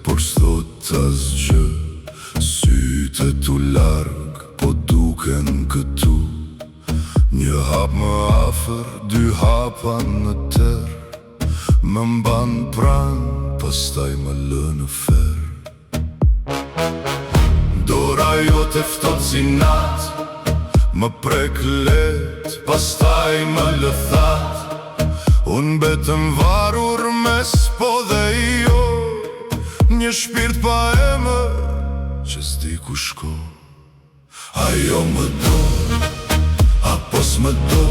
por s'thot asgjë. Sytë tu larg, po duken këtu. Një hap më afer, dy hapa në tër. Më mban pran, pastaj më lë në fer. Dora jote ftoht si nat, më prek let, pastaj më lë that. Unë betëm varur mes po dhe jo, një shpirt pa emër që s'di ku shko. Ajo më do, apo s'më do,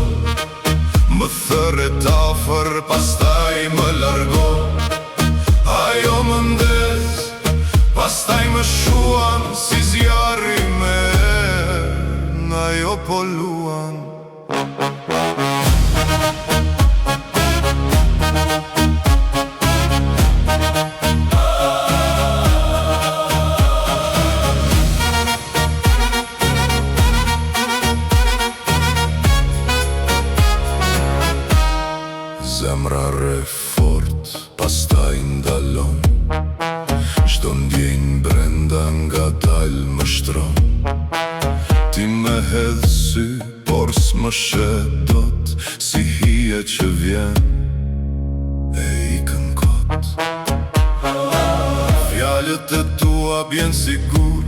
më thërret afer, pastaj më largo. Ajo më ndes, pastaj më shuan, si zjarri me ajo po luan. Zemra re fort, pastaj ndalon. Çdo ndjenjë brenda nga dal më shtron. Ti me hedh sy, por s'më shet dot, si hije që vjen e ikën kot. Fjalët e tua bjen sigur,